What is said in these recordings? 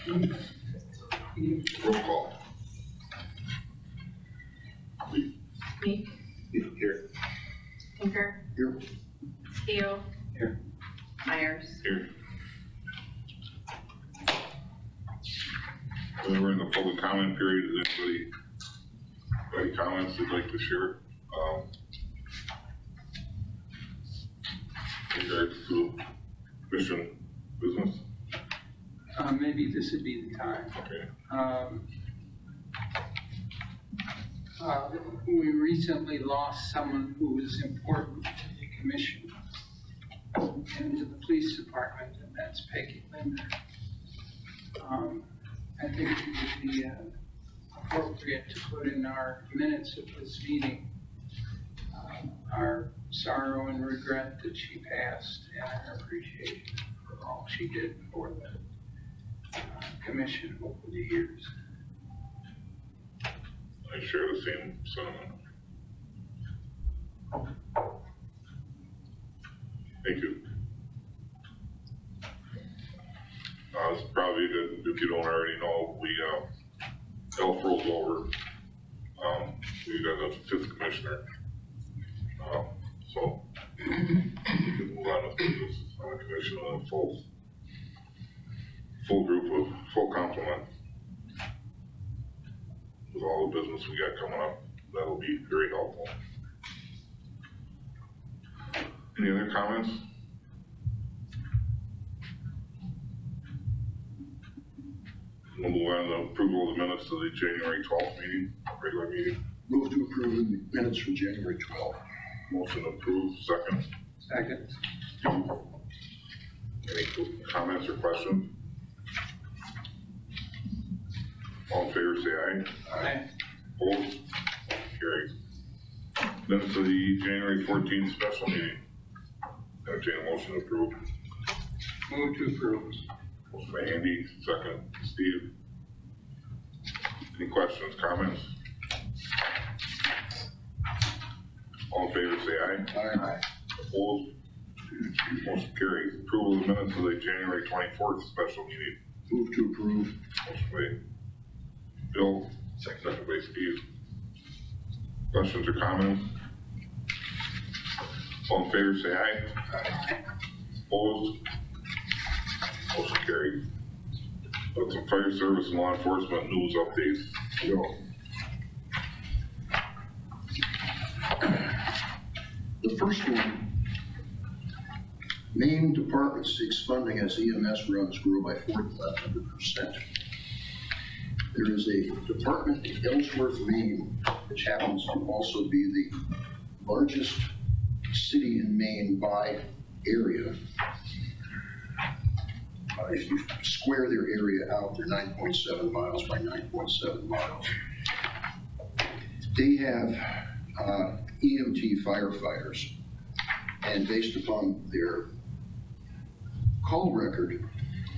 Roll call. Meek, Here. Tinker, Here. Steele. Here. Myers. Here. We're in the public comment period. Is any comments they'd like to share? In regards to commission business? Maybe this would be the time. Okay. We recently lost someone who was important to the commission and to the police department, and that's Peggy Linder. I think it would be appropriate to put in our minutes of this meeting our sorrow and regret that she passed and our appreciation for all she did for the commission over the years. I share the same sentiment. Thank you. It's probably good, if you don't already know, Elf rolls over. We got a fifth commissioner. So we can move on with this commission on a full group of full complement. With all the business we got coming up, that'll be very helpful. Any other comments? We'll move on to approval of the minutes of the January 12th meeting, regular meeting. Move to approve the minutes from January 12th. Motion approved, second. Second. Any comments or questions? All in favor, say aye. Aye. Opposed? Carried. Minutes of the January 14th special meeting. Entertain a motion to approve. Move to approve. Motion by Andy, second, Steve. Any questions, comments? All in favor, say aye. Aye. Opposed? Motion carried. Approval of the minutes of the January 24th special meeting. Move to approve. Motion by Bill, second by Steve. Questions or comments? All in favor, say aye. Aye. Opposed? Motion carried. Got some fire service and law enforcement news updates. Joe. The first one, Maine Department seeks funding as EMS runs grow by 4,500%. There is a department in Ellsworth, Maine, which happens to also be the largest city in Maine by area. If you square their area out, they're 9.7 miles by 9.7 miles. They have EMT firefighters, and based upon their call record,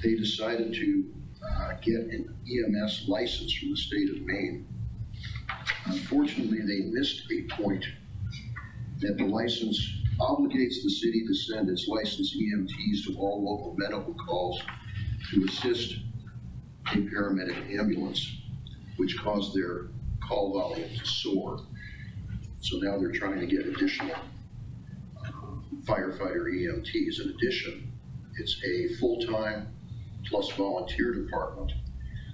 they decided to get an EMS license from the state of Maine. Unfortunately, they missed a point that the license obligates the city to send its licensed EMTs to all local medical calls to assist a paramedic ambulance, which caused their call volume to soar. So now they're trying to get additional firefighter EMTs. In addition, it's a full-time plus volunteer department.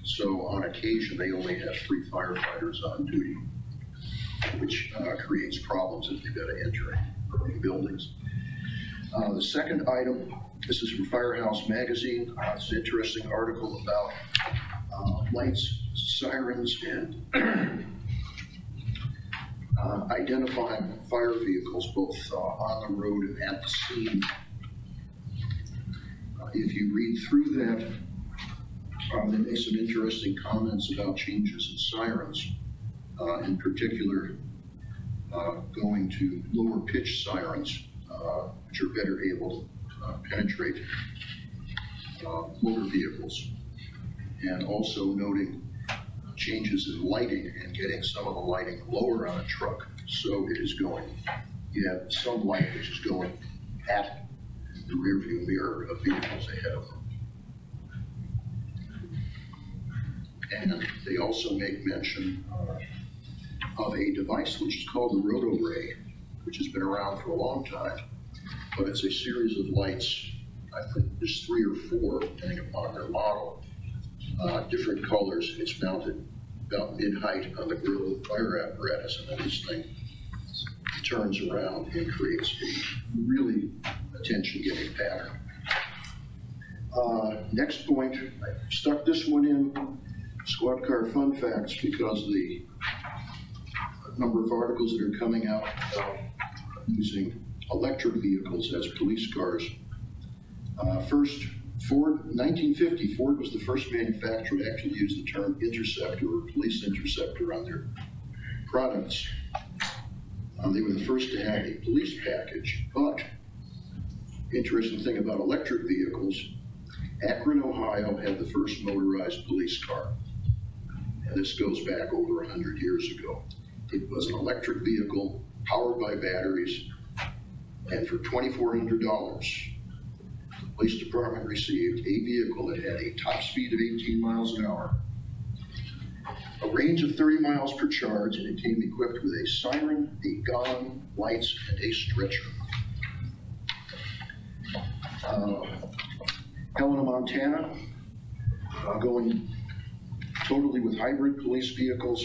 So on occasion, they only have 3 firefighters on duty, which creates problems if they've got to enter buildings. The second item, this is from Firehouse Magazine. It's an interesting article about lights, sirens, and identifying fire vehicles both on the road and at the scene. If you read through that, they make some interesting comments about changes in sirens, in particular going to lower pitch sirens, which are better able to penetrate motor vehicles, and also noting changes in lighting and getting some of the lighting lower on a truck. So it is going, you have some light which is going at the rear view mirror of vehicles ahead of them. And they also make mention of a device which is called the roto ray, which has been around for a long time, but it's a series of lights. I think there's 3 or 4, depending upon their model, different colors. It's mounted about mid-height on the grill of the fire apparatus, and then this thing turns around and creates a really attention-getting pattern. Next point, I stuck this one in Squad Car Fun Facts because the number of articles that are coming out about using electric vehicles as police cars. First, Ford, 1950, Ford was the first manufacturer to actually use the term interceptor or police interceptor on their products. They were the first to have a police package, but interesting thing about electric vehicles, Akron, Ohio had the first motorized police car. And this goes back over 100 years ago. It was an electric vehicle powered by batteries, and for $2,400, the police department received a vehicle that had a top speed of 18 miles an hour, a range of 30 miles per charge, and it came equipped with a siren, a gun, lights, and a stretcher. Helena, Montana, going totally with hybrid police vehicles.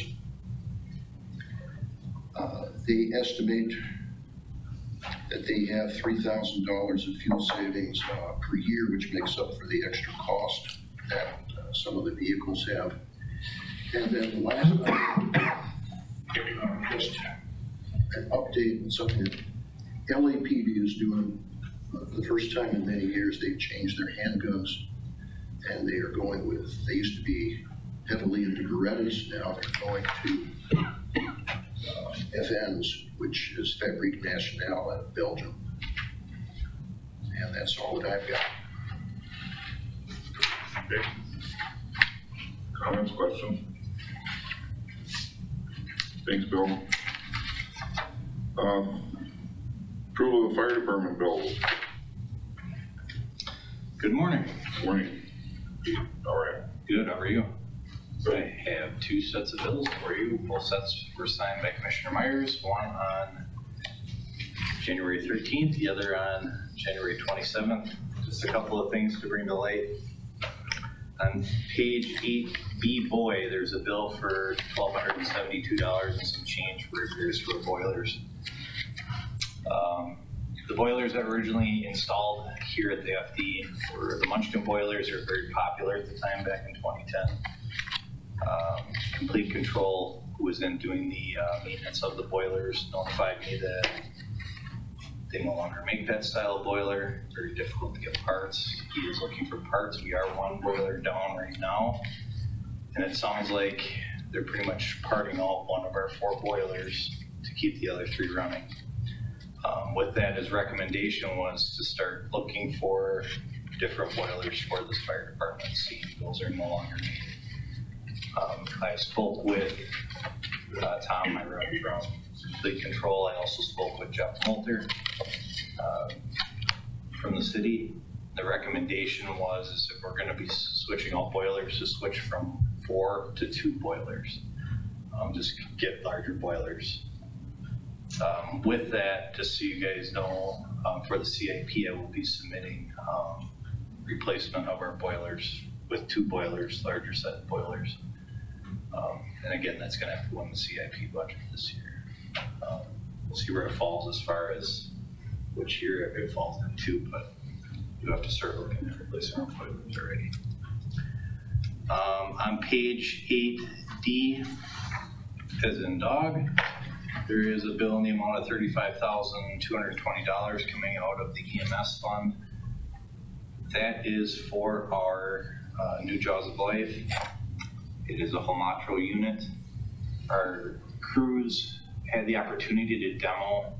They estimate that they have $3,000 of fuel savings per year, which makes up for the extra cost that some of the vehicles have. And then the last just an update on something that LAPD is doing. For the first time in many years, they've changed their handguns, and they are going with, they used to be heavily into Berettas, now they're going to FNs, which is Fabrique Nationale out of Belgium. And that's all that I've got. Okay. Comments, questions? Thanks, Bill. Approval of the fire department bills. Good morning. Morning. All right. Good, how are you? I have 2 sets of bills for you. Both sets were signed by Commissioner Myers, one on January 13th, the other on January 27th. Just a couple of things to bring to light. On page 8B boy, there's a bill for $1,272 and some change for repairs for boilers. The boilers that were originally installed here at the FD were the Munchkin boilers. They were very popular at the time back in 2010. Complete Control, who was then doing the maintenance of the boilers, notified me that they no longer make that style of boiler. Very difficult to get parts. He is looking for parts. We are 1 boiler down right now, and it sounds like they're pretty much parting out one of our 4 boilers to keep the other 3 running. With that, his recommendation was to start looking for different boilers for this fire department, seeing those are no longer needed. I spoke with Tom, my rep from Complete Control. I also spoke with Jeff Molter from the city. The recommendation was is if we're going to be switching out boilers, to switch from 4 to 2 boilers. Just get larger boilers. With that, just so you guys know, for the CIP, I will be submitting replacement of our boilers with 2 boilers, larger set boilers. And again, that's going to have to go in the CIP budget this year. We'll see where it falls as far as which year it falls into, but you have to start looking at replacing our boilers already. On page 8D, as in dog, there is a bill in the amount of $35,220 coming out of the EMS fund. That is for our new Jaws of Life. It is a Homatro unit. Our crews had the opportunity to demo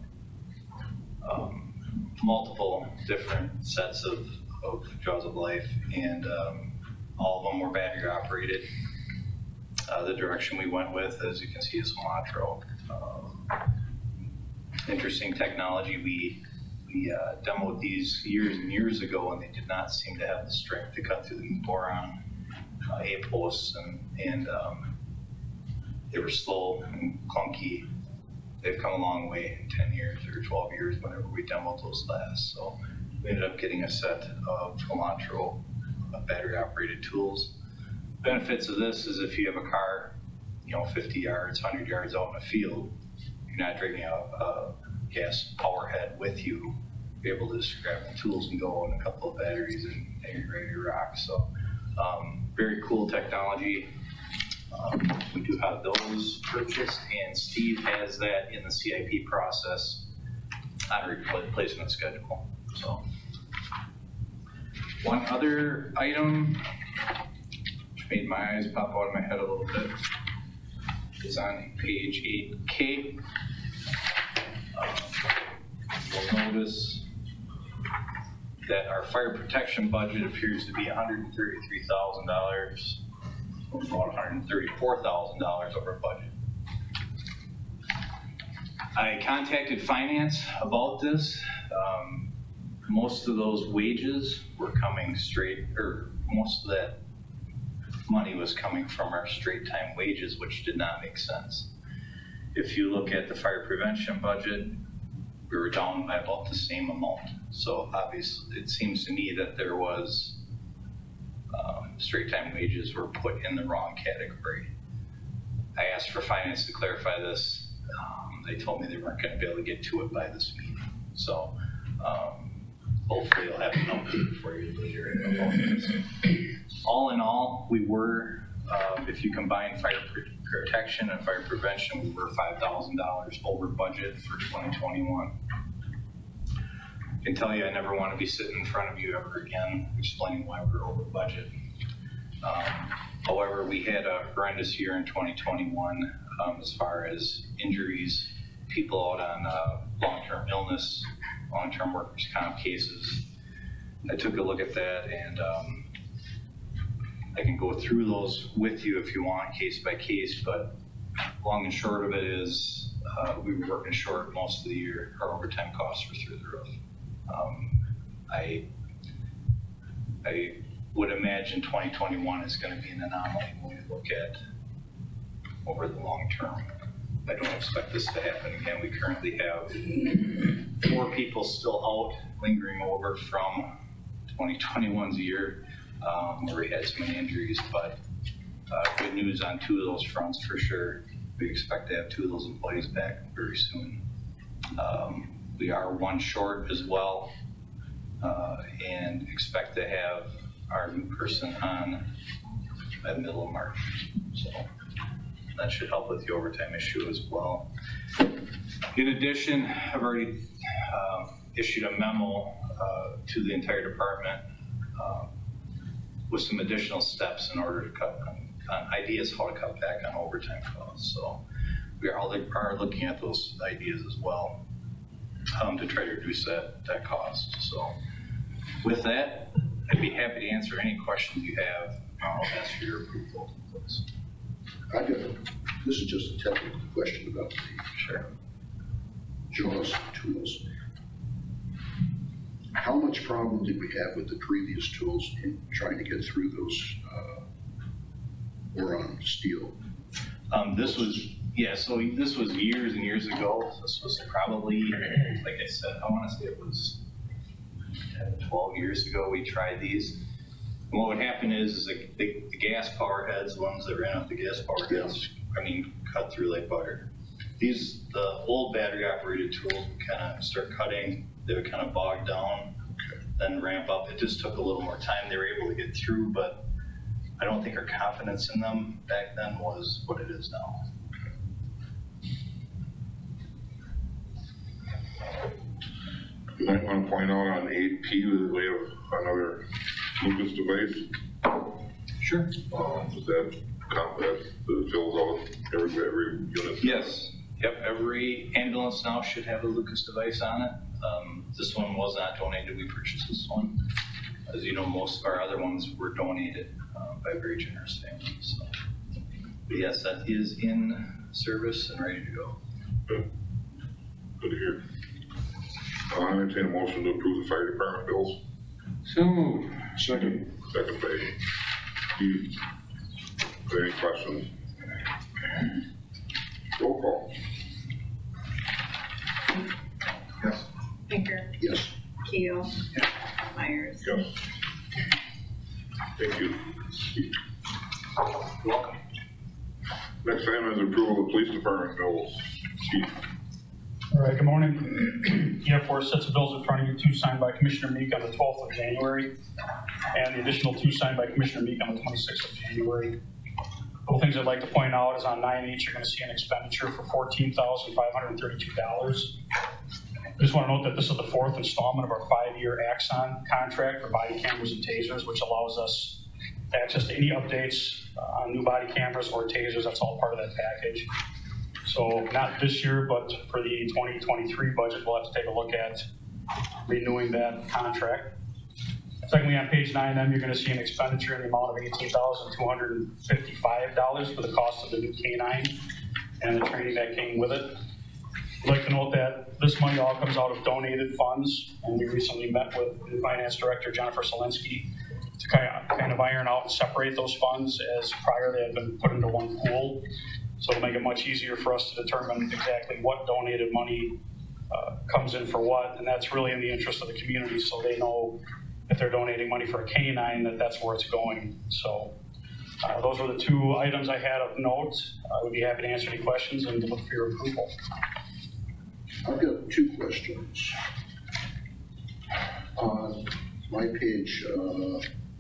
multiple different sets of Jaws of Life, and all of them were battery operated. The direction we went with, as you can see, is Homatro. Interesting technology. We demoed these years and years ago, and they did not seem to have the strength to cut through the boron. A-posts and they were slow and clunky. They've come a long way in 10 years or 12 years whenever we demoed those last. So we ended up getting a set of Velcro battery operated tools. Benefits of this is if you have a car, 50 yards, 100 yards out in the field, you're not dragging a gas power head with you. You're able to just grab the tools and go on a couple of batteries and you're ready to rock. So very cool technology. We do have those purchased, and Steve has that in the CIP process on a replacement schedule. So one other item which made my eyes pop out of my head a little bit is on page 8K. You'll notice that our fire protection budget appears to be $133,000, about $134,000 over budget. I contacted finance about this. Most of those wages were coming straight, or most of that money was coming from our straight time wages, which did not make sense. If you look at the fire prevention budget, we were down by about the same amount. So obviously, it seems to me that there was straight time wages were put in the wrong category. I asked for finance to clarify this. They told me they weren't going to be able to get to it by this meeting. So hopefully I'll have an update for you later about this. All in all, we were, if you combine fire protection and fire prevention, we were $5,000 over budget for 2021. I can tell you I never want to be sitting in front of you ever again explaining why we're over budget. However, we had a horrendous year in 2021 as far as injuries, people out on long-term illness, long-term workers' comp cases. I took a look at that, and I can go through those with you if you want, case by case, but long and short of it is we were working short most of the year. Our overtime costs were through the roof. I would imagine 2021 is going to be an anomaly when we look at over the long term. I don't expect this to happen again. We currently have 4 people still out lingering over from 2021's year where we had some injuries, but good news on 2 of those fronts for sure. We expect to have 2 of those employees back very soon. We are 1 short as well, and expect to have our new person on by the middle of March. So that should help with the overtime issue as well. In addition, I've already issued a memo to the entire department with some additional steps in order to cut on ideas how to cut back on overtime costs. So we are looking at those ideas as well to try to reduce that cost. So with that, I'd be happy to answer any questions you have. I'll ask for your approval, please. This is just a technical question about the JAWS tools. How much problem did we have with the previous tools in trying to get through those or on steel? This was years and years ago. This was probably, like I said, I want to say it was 10, 12 years ago we tried these. And what would happen is like the gas power heads, the ones that ran off the gas power heads, cut through like butter. The old battery operated tools would kind of start cutting, they would kind of bog down, then ramp up. It just took a little more time. They were able to get through, but I don't think our confidence in them back then was what it is now. You might want to point out on 8P that we have another Lucas device. Sure. Does that fills out every unit? Yes. Yep. Every ambulance now should have a Lucas device on it. This one was not donated. We purchased this one. As you know, most of our other ones were donated by very generous families. So, but yes, that is in service and ready to go. Good to hear. I entertain a motion to approve the fire department bills. So moved. Second. Second by Steve. Any questions? Roll call. Yes. Pinker, Yes. Keel, Myers. Yes. Thank you. Welcome. Next item is approval of police department bills. Chief. All right, good morning. You have 4 sets of bills in front of you, 2 signed by Commissioner Meek on the 12th of January, and the additional 2 signed by Commissioner Meek on the 26th of January. Couple things I'd like to point out is on 9H, you're going to see an expenditure for $14,532. I just want to note that this is the 4th installment of our 5-year Axon contract for body cameras and tasers, which allows us access to any updates on new body cameras or tasers. That's all part of that package. So not this year, but for the 2023 budget, we'll have to take a look at renewing that contract. Secondly, on page 9M, you're going to see an expenditure in the amount of $18,255 for the cost of the new K9 and the training that came with it. I'd like to note that this money all comes out of donated funds, and we recently met with the Finance Director, Jennifer Salacinsky, to kind of iron out and separate those funds, as prior they had been put into one pool. So it'll make it much easier for us to determine exactly what donated money comes in for what, and that's really in the interest of the community, so they know if they're donating money for a K9 that that's where it's going. So those were the 2 items I had of note. I would be happy to answer any questions and look for your approval. I've got 2 questions. On my page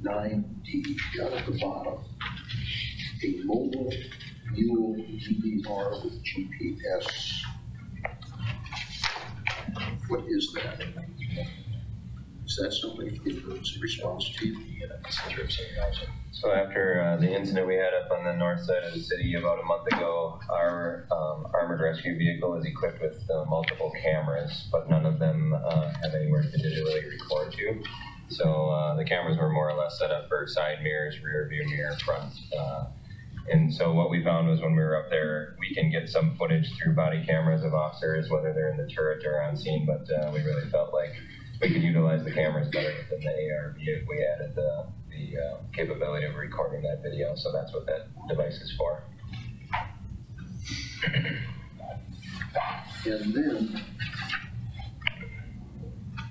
9D, down at the bottom, a mobile mule DVR with GPS. What is that? Is that something for the emergency response team? So after the incident we had up on the north side of the city about a month ago, our armored rescue vehicle is equipped with multiple cameras, but none of them have anywhere to digitally record to. So the cameras were more or less set up for side mirrors, rear view mirror, front. And so what we found was when we were up there, we can get some footage through body cameras of officers, whether they're in the turret or on scene, but we really felt like we could utilize the cameras better within the ARV if we added the capability of recording that video. So that's what that device is for. And then,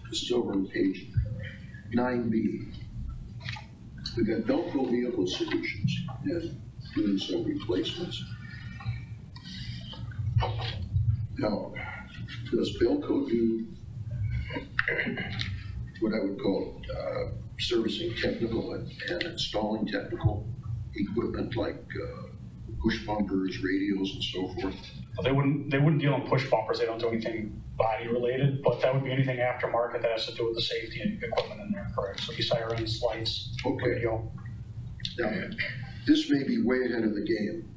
this is over on page 9B. We've got Velcro Vehicle Solutions and doing some replacements. Now, does Velcro do what I would call servicing technical and installing technical equipment like push bumpers, radios, and so forth? They wouldn't deal in push bumpers. They don't do anything body related, but that would be anything aftermarket that has to do with the safety and equipment in there, correct? So be sirens, lights, radio. Now, this may be way ahead of the game,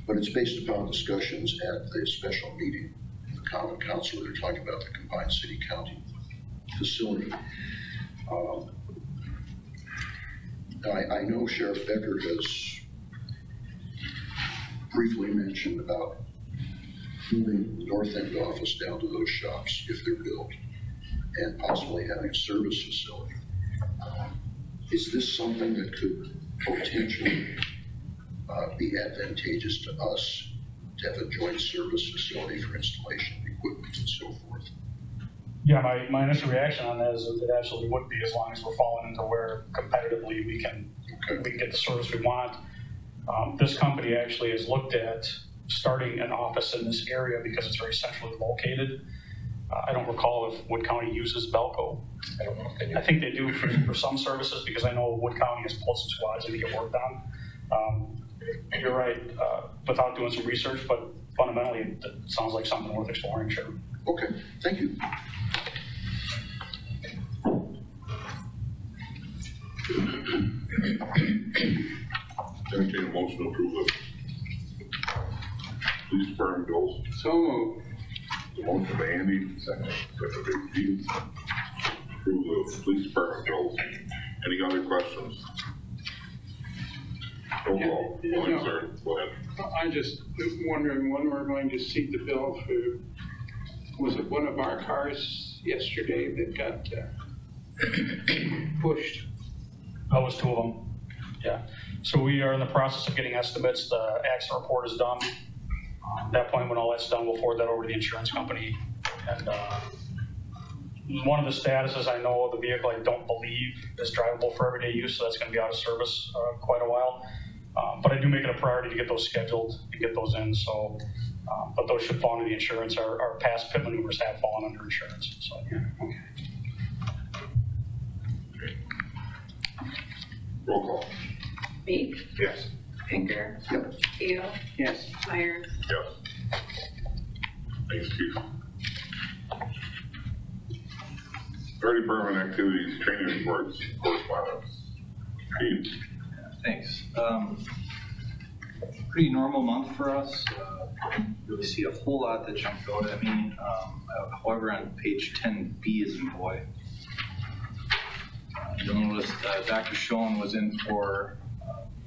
but it's based upon discussions at the special meeting in the Common Council. They're talking about the combined city-county facility. I know Sheriff Becker has briefly mentioned about moving the North End office down to those shops if they're built, and possibly having a service facility. Is this something that could potentially be advantageous to us to have a joint service facility for installation of equipment and so forth? Yeah, my initial reaction on that is that it absolutely would be, as long as we're falling into where competitively we can get the service we want. This company actually has looked at starting an office in this area because it's very centrally located. I don't recall if Wood County uses Velcro. I don't know if they do. I think they do for some services, because I know Wood County has pulled some squads in to get work done. You're right, without doing some research, but fundamentally it sounds like something worth exploring, sure. Okay, thank you. Entertain a motion to approve the police department bills. So moved. The motion by Andy, second by Pete. Approve the police department bills. Any other questions? Roll call. Go ahead, sir. Go ahead. I'm just wondering when we're going to see the bill for, was it one of our cars yesterday that got pushed? That was 2 of them. Yeah, so we are in the process of getting estimates. The accident report is done. At that point, when all that's done, we'll forward that over to the insurance company. And one of the statuses I know of the vehicle, I don't believe is drivable for everyday use, so that's going to be out of service quite a while. But I do make it a priority to get those scheduled and get those in. So, but those should fall under the insurance. Our past pit maneuvers have fallen under insurance. So, Yeah, okay. Roll call. Meek, Yes. Baker, Yep. Keel, Yes. Myers, Yes. Thanks, Chief. Fire department activities, training reports, correspondence. Chief? Thanks. Pretty normal month for us. Really see a whole lot that jumped out at me. However, on page 10B is in boy. You'll notice Dr. Schoen was in for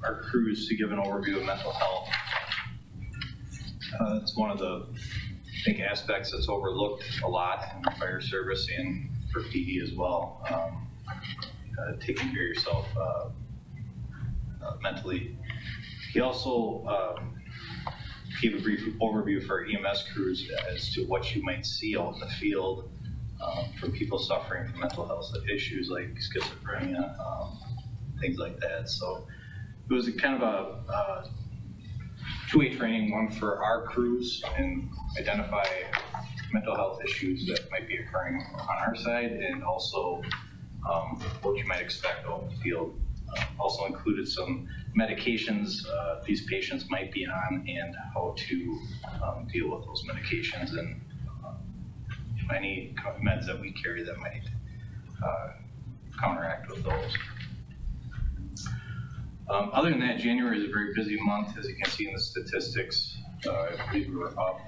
our crews to give an overview of mental health. It's one of the big aspects that's overlooked a lot in the fire service and for PD as well. Taking care of yourself mentally. He also gave a brief overview for EMS crews as to what you might see out in the field from people suffering from mental health issues like schizophrenia, things like that. So it was a kind of a two-way training, one for our crews and identify mental health issues that might be occurring on our side, and also what you might expect out in the field. Also included some medications these patients might be on and how to deal with those medications and any meds that we carry that might counteract with those. Other than that, January is a very busy month, as you can see in the statistics. I believe we were up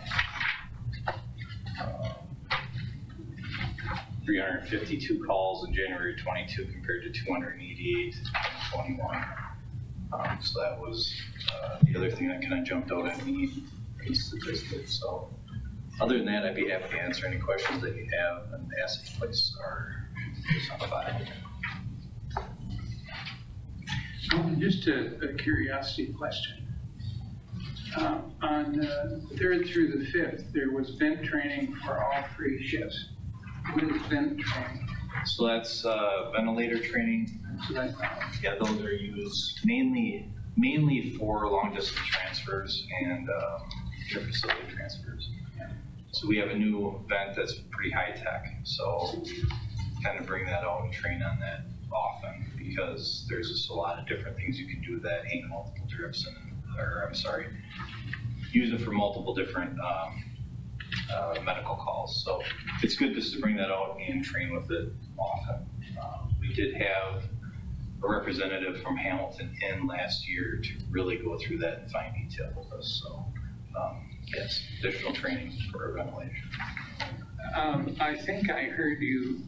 352 calls in January 22 compared to 288 in 21. So that was the other thing that kind of jumped out at me in statistics. So other than that, I'd be happy to answer any questions that you have and ask if place are on file. Just a curiosity question. On the 3rd through the 5th, there was vent training for all 3 shifts. What is vent training? So that's ventilator training. That's what I thought. Yeah, those are used mainly for long distance transfers and inter-facility transfers. So we have a new vent that's pretty high tech. So kind of bring that out and train on that often, because there's just a lot of different things you can do with that, hang multiple drips use it for multiple different medical calls. So it's good just to bring that out and train with it often. We did have a representative from Hamilton in last year to really go through that in fine detail with us. So yes, additional training for ventilation. I think I heard you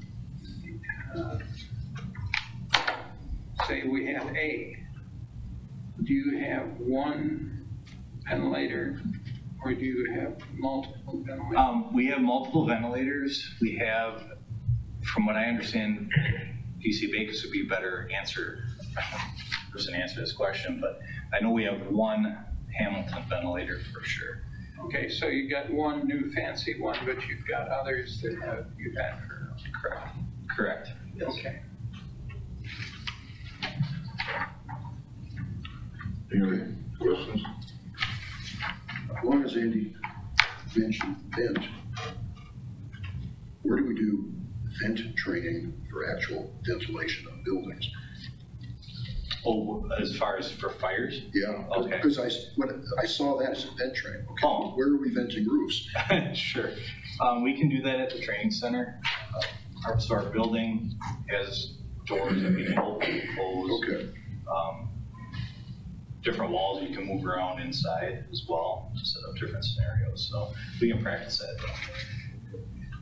say we have A. Do you have one ventilator or do you have multiple ventilators? We have multiple ventilators. We have, from what I understand, DC Bakers would be a better person to answer this question, but I know we have one Hamilton ventilator for sure. Okay, so you got one new fancy one, but you've got others that you've had for. Correct. Yes. Okay. Any other questions? As long as Andy mentioned vent, where do we do vent training for actual ventilation of buildings? Oh, as far as for fires? Yeah, Okay. because when I saw that as a vent training. Okay, Oh. where are we venting roofs? Sure. We can do that at the training center. Our building has doors that we can open and close. Okay. Different walls you can move around inside as well to set up different scenarios. So we can practice that.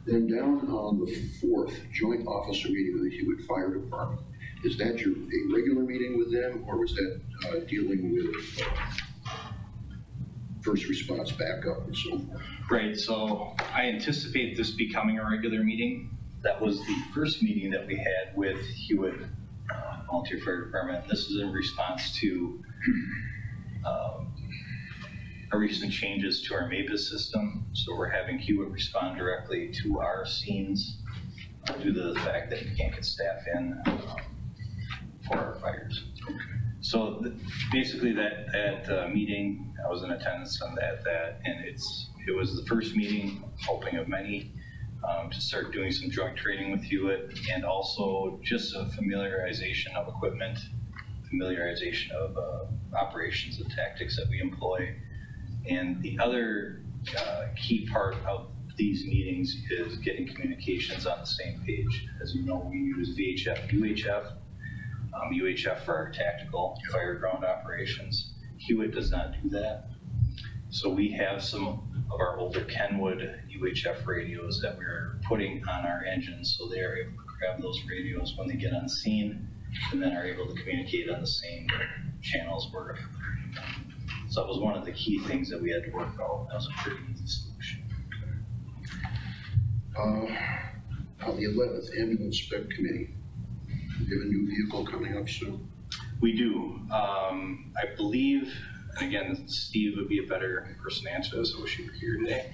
Then down on the 4th, joint officer meeting with the Hewitt Fire Department. Is that a regular meeting with them, or was that dealing with first response backup and so forth? Right, so I anticipate this becoming a regular meeting. That was the first meeting that we had with Hewitt volunteer fire department. This is in response to our recent changes to our MAPIS system. So we're having Hewitt respond directly to our scenes due to the fact that we can't get staff in for our fires. So basically that meeting, I was in attendance on that, and it was the first meeting, hoping of many, to start doing some joint training with Hewitt, and also just a familiarization of equipment, familiarization of operations and tactics that we employ. And the other key part of these meetings is getting communications on the same page. As you know, we use VHF, UHF, UHF for our tactical fire ground operations. Hewitt does not do that. So we have some of our older Kenwood UHF radios that we're putting on our engines, so they are able to grab those radios when they get on scene, and then are able to communicate on the same channels we're. So that was one of the key things that we had to work out. That was a pretty easy solution. On the 11th, ambulance spec committee. We have a new vehicle coming up soon. We do. I believe, and again, Steve would be a better person to answer this, I wish he were here today.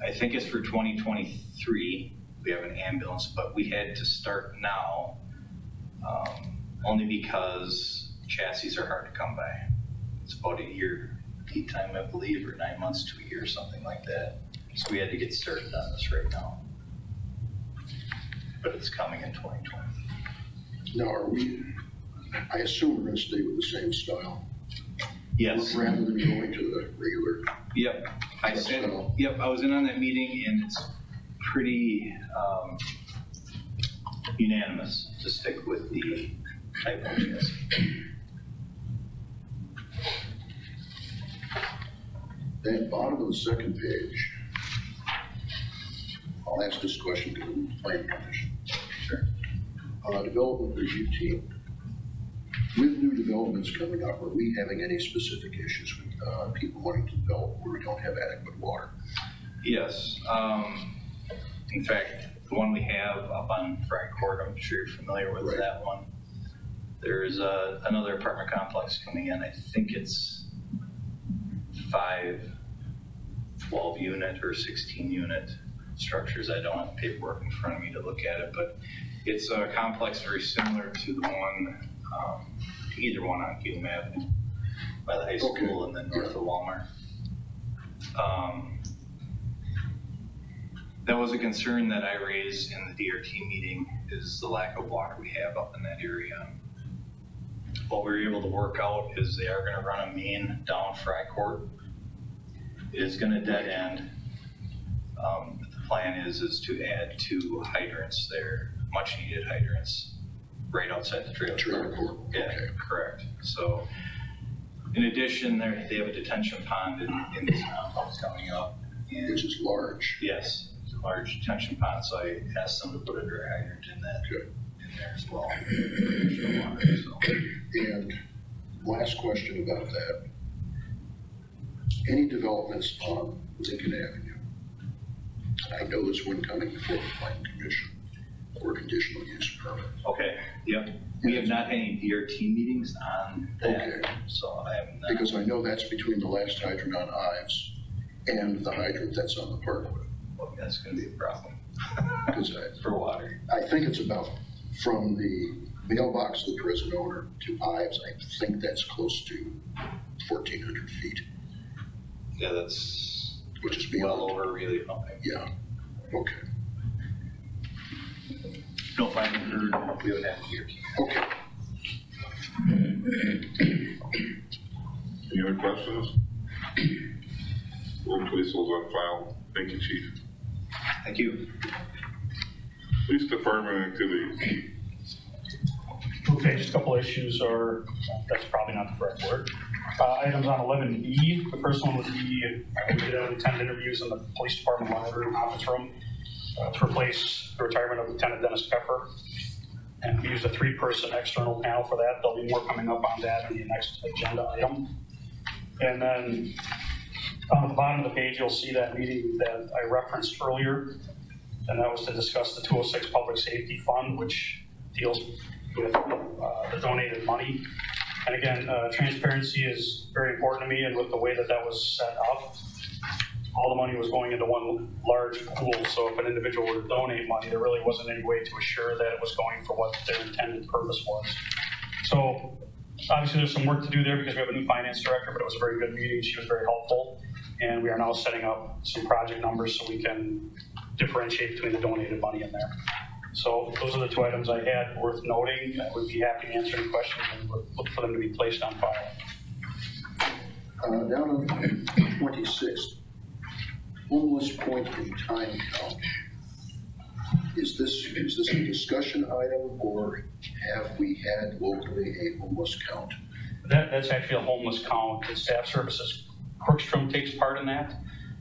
I think it's for 2023. We have an ambulance, but we had to start now only because chassis are hard to come by. It's about a year lead time, I believe, or 9 months to a year, something like that. So we had to get started on this right now. But it's coming in 2020. Now, I assume we're going to stay with the same style? Yes. Rather than going to the regular? Yep. I was in on that meeting, and it's pretty unanimous to stick with the Type 1 chassis. That bottom of the second page, I'll ask this question to the planning commission. Sure. Development review team. With new developments coming up, are we having any specific issues with people wanting to develop where we don't have adequate water? Yes. In fact, the one we have up on Fry Court, I'm sure you're familiar with that one. There's another apartment complex coming in. I think it's 5 12-unit or 16-unit structures. I don't have paperwork in front of me to look at it, but it's a complex very similar to the one, either one on Hume Avenue by the high school and then north of Walmart. That was a concern that I raised in the DRT meeting, is the lack of water we have up in that area. What we were able to work out is they are going to run a main down Fry Court. It is going to dead end. The plan is to add 2 hydrants there, much needed hydrants, right outside the trailer court. Yeah, correct. So in addition, they have a detention pond in this complex coming up. Which is large. Yes, it's a large detention pond. So I asked them to put a dry hydrant in there as well. And last question about that. Any developments on Lincoln Avenue? I know there's one coming before the planning commission or conditional use permit. Okay, yep. We have not had any DRT meetings on that. Okay. So I have not. Because I know that's between the last hydrant on Ives and the hydrant that's on the Parkwood. Well, that's going to be a problem. For water. I think it's about from the mailbox of the present owner to Ives. I think that's close to 1,400 feet. Yeah, that's which is beyond. Well over really pumping. Yeah. Okay. No, if I haven't heard, we would have here. Okay. Any other questions? Road police was on file. Thank you, Chief. Thank you. Police department activity. Okay, just a couple of issues, or that's probably not the correct word. Items on 11E. The first one would be we did attend interviews in the police department library conference room to replace the retirement of Lieutenant Dennis Pepper. And we used a 3-person external panel for that. There'll be more coming up on that in the next agenda item. And then on the bottom of the page, you'll see that meeting that I referenced earlier. And that was to discuss the 206 Public Safety Fund, which deals with the donated money. And again, transparency is very important to me, and with the way that that was set up, all the money was going into one large pool, so if an individual were to donate money, there really wasn't any way to assure that it was going for what their intended purpose was. So obviously there's some work to do there because we have a new finance director, but it was a very good meeting. She was very helpful, and we are now setting up some project numbers so we can differentiate between the donated money in there. So those are the two items I had worth noting. I would be happy to answer any questions and would look for them to be placed on file. Down on 26, homeless point in time count. Is this a discussion item, or have we had locally a homeless count? That's actually a homeless count. The staff services, Corkstrom takes part in that.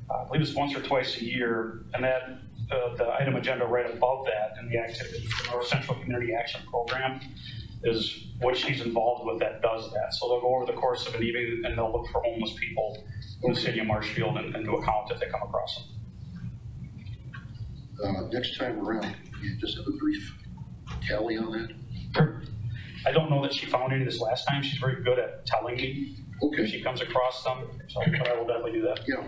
I believe it's once or twice a year, and that the item agenda right above that in the activity, the North Central Community Action Program, is what she's involved with that does that. So they'll go over the course of an evening and they'll look for homeless people in the city of Marshfield and do a count if they come across them. Next time around, you just have a brief tally on that? Sure. I don't know that she found any this last time. She's very good at telling me if she comes across them, so, but I will definitely do that. Yeah.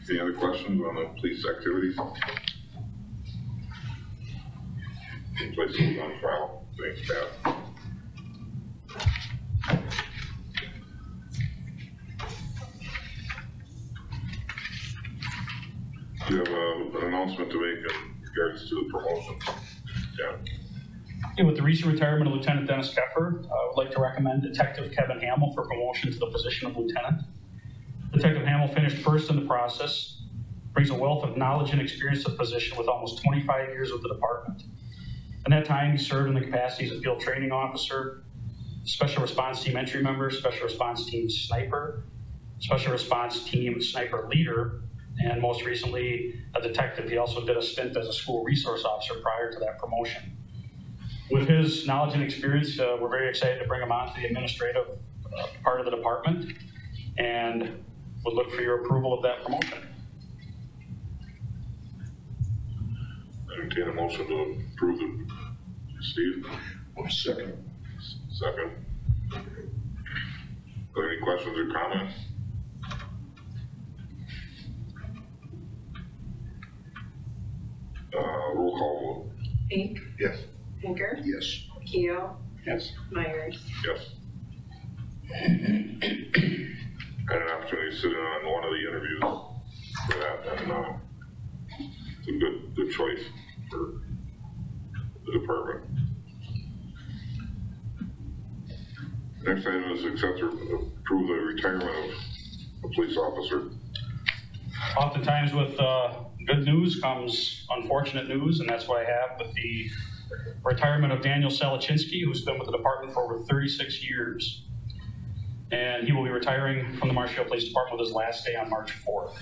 Any other questions on the police activities? Place those on file. Thanks, Pat. Do you have an announcement to make in regards to the promotions? Yeah. Yeah, with the recent retirement of Lieutenant Dennis Keffer, I would like to recommend Detective Kevin Hamill for promotion to the position of lieutenant. Detective Hamill finished first in the process, brings a wealth of knowledge and experience to the position with almost 25 years with the department. In that time, he served in the capacities of field training officer, special response team entry member, special response team sniper, special response team sniper leader, and most recently, a detective. He also did a stint as a school resource officer prior to that promotion. With his knowledge and experience, we're very excited to bring him on to the administrative part of the department, and would look for your approval of that promotion. Entertain a motion to approve the, Steve? Second. Second. Are there any questions or comments? Roll call vote. Pink, Yes. Pinker, Yes. Keo, Yes. Myers. Yes. Had an opportunity to sit in on one of the interviews for that, and it's a good choice for the department. Next item is accept or approve the retirement of a police officer. Oftentimes with good news comes unfortunate news, and that's what I have with the retirement of Daniel Salacinsky, who's been with the department for over 36 years. And he will be retiring from the Marshfield Police Department with his last day on March 4th.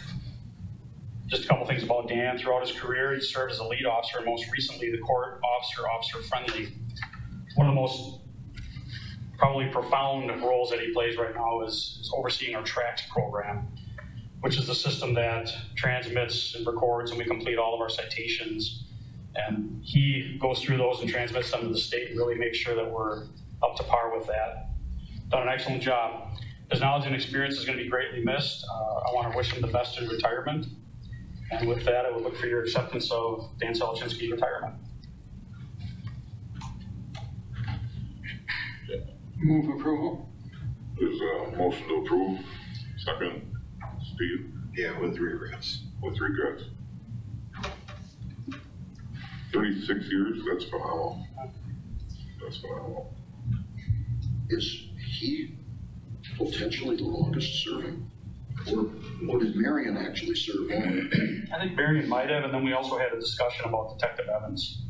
Just a couple things about Dan. Throughout his career, he served as a lead officer, and most recently the court officer, Officer Friendly. One of the most probably profound roles that he plays right now is overseeing our tracks program, which is the system that transmits and records, and we complete all of our citations. And he goes through those and transmits them to the state and really makes sure that we're up to par with that. Done an excellent job. His knowledge and experience is going to be greatly missed. I want to wish him the best in retirement. And with that, I would look for your acceptance of Dan Salacinsky's retirement. Move approval. There's a motion to approve. Second, Steve, Yeah, with regrets. with regrets. 36 years, that's phenomenal. That's phenomenal. Is he potentially the longest serving? Or did Marion actually serve longer? I think Marion might have, and then we also had a discussion about Detective Evans,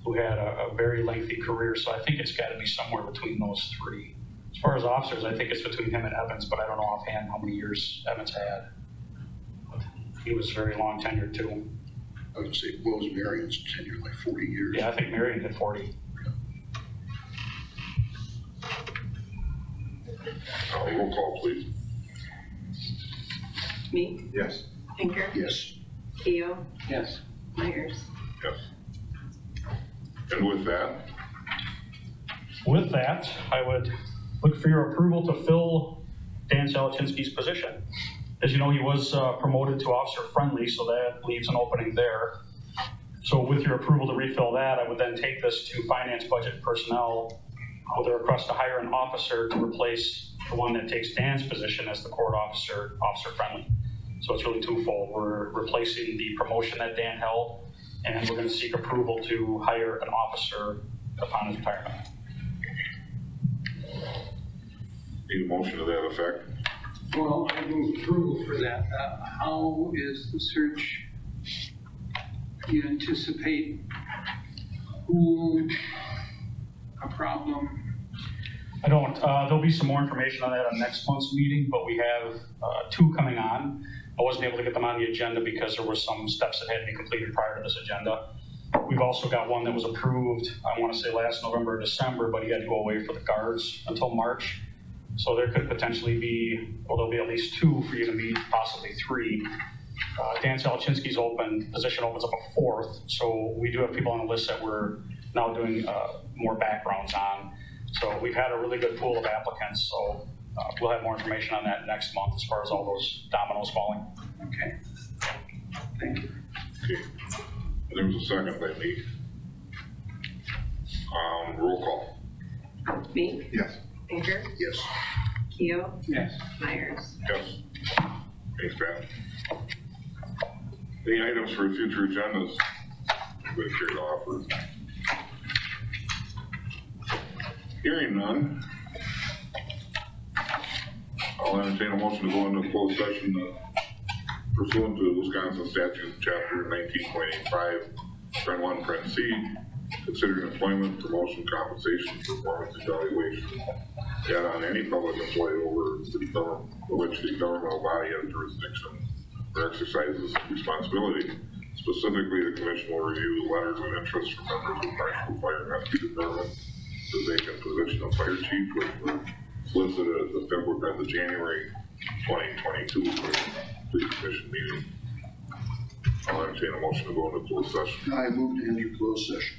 who had a very lengthy career, so I think it's got to be somewhere between those three. As far as officers, I think it's between him and Evans, but I don't know offhand how many years Evans had. He was very long tenured too. I would say, what was Marion's tenure, like 40 years? Yeah, I think Marion did 40. Roll call, please. Meek, Yes. Pinker, Yes. Keo, Yes. Myers. Yes. And with that, With that, I would look for your approval to fill Dan Salacinsky's position. As you know, he was promoted to officer friendly, so that leaves an opening there. So with your approval to refill that, I would then take this to finance, budget, and personnel with a request to hire an officer to replace the one that takes Dan's position as the court officer, officer friendly. So it's really twofold. We're replacing the promotion that Dan held, and we're going to seek approval to hire an officer upon his retirement. need a motion to that effect. Well, I move approval for that. How is the search? You anticipate who, a problem? I don't, there'll be some more information on that on next month's meeting, but we have two coming on. I wasn't able to get them on the agenda because there were some steps that had to be completed prior to this agenda. We've also got one that was approved, I want to say last November or December, but he had to go away for the guards until March. So there could potentially be, well, there'll be at least two for you to meet, possibly three. Dan Salacinsky's position opens up a fourth. So we do have people on the list that we're now doing more backgrounds on. So we've had a really good pool of applicants. So we'll have more information on that next month as far as all those dominoes falling. Okay. Thank you. Okay. There was a second by me. Roll call. Meek. Yes. Baker. Yes. Keo. Yes. Myers. Yes. Thanks, Pat. Any items for future agendas that you care to offer? Hearing none, I'll entertain a motion to go into closed session pursuant to Wisconsin statute chapter 19.85, paren 1, paren C, considering employment, promotion, compensation, performance evaluation, and on any public employee over which the governmental body has jurisdiction or exercises responsibility. Specifically, the commission will review letters of interest from members of Marshfield Fire and Rescue Department, the vacant position of fire chief, which were solicited at the January 2022 for the commission meeting. I'll entertain a motion to go into closed session. I move to enter closed session.